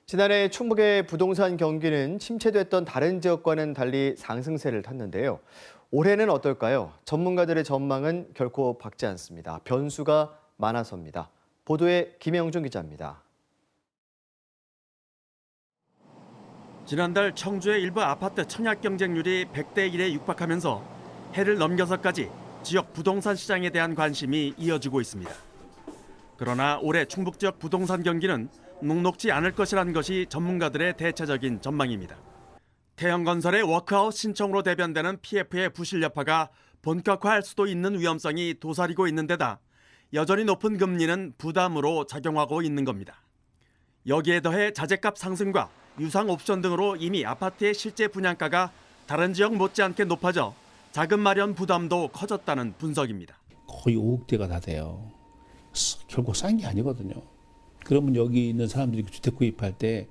지난해 충북의 부동산 경기는 침체됐던 다른 지역과는 달리 상승세를 탔는데요. 올해는 어떨까요? 전문가들의 전망은 결코 밝지 않습니다. 변수가 많아서입니다. 보도에 김영준 기자입니다. 지난달 청주의 일부 아파트 청약 경쟁률이 100대 1에 육박하면서 해를 넘겨서까지 지역 부동산 시장에 대한 관심이 이어지고 있습니다. 그러나 올해 충북 지역 부동산 경기는 녹록지 않을 것이라는 것이 전문가들의 대체적인 전망입니다. 태형건설의 워크아웃 신청으로 대변되는 PF의 부실 여파가 본격화할 수도 있는 위험성이 도사리고 있는 데다 여전히 높은 금리는 부담으로 작용하고 있는 겁니다. 여기에 더해 자재값 상승과 유상 옵션 등으로 이미 아파트의 실제 분양가가 다른 지역 못지않게 높아져 자금 마련 부담도 커졌다는 분석입니다. 거의 5억대가 다 돼요. 결국 싼 게 아니거든요. 그러면 여기 있는 사람들이 주택 구입할 때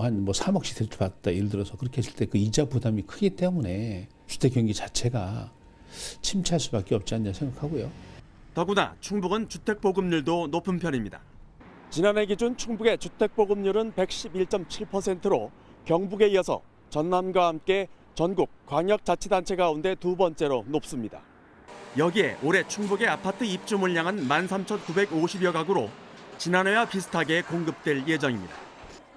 한 3억씩 대출받다 예를 들어서 그렇게 했을 때 그 이자 부담이 크기 때문에 주택 경기 자체가 침체할 수밖에 없지 않냐 생각하고요. 더구나 충북은 주택 보급률도 높은 편입니다. 지난해 기준 충북의 주택 보급률은 111.7%로 경북에 이어서 전남과 함께 전국 광역자치단체 가운데 두 번째로 높습니다. 여기에 올해 충북의 아파트 입주 물량은 13,950여 가구로 지난해와 비슷하게 공급될 예정입니다.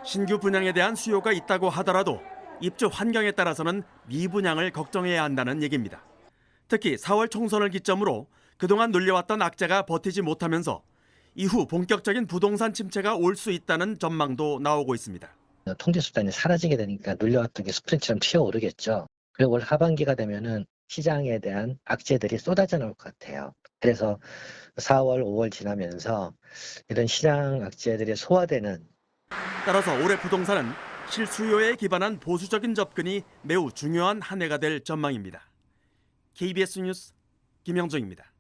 신규 분양에 대한 수요가 있다고 하더라도 입주 환경에 따라서는 미분양을 걱정해야 한다는 얘기입니다. 특히 4월 총선을 기점으로 그동안 눌려왔던 악재가 버티지 못하면서 이후 본격적인 부동산 침체가 올 수 있다는 전망도 나오고 있습니다. 통지 수단이 사라지게 되니까 눌려왔던 게 스프링처럼 튀어오르겠죠. 그리고 올 하반기가 되면은 시장에 대한 악재들이 쏟아져 나올 것 같아요. 그래서 4월, 5월 지나면서 이런 시장 악재들이 소화되는. 따라서 올해 부동산은 실수요에 기반한 보수적인 접근이 매우 중요한 한 해가 될 전망입니다. KBS 뉴스 김영정입니다.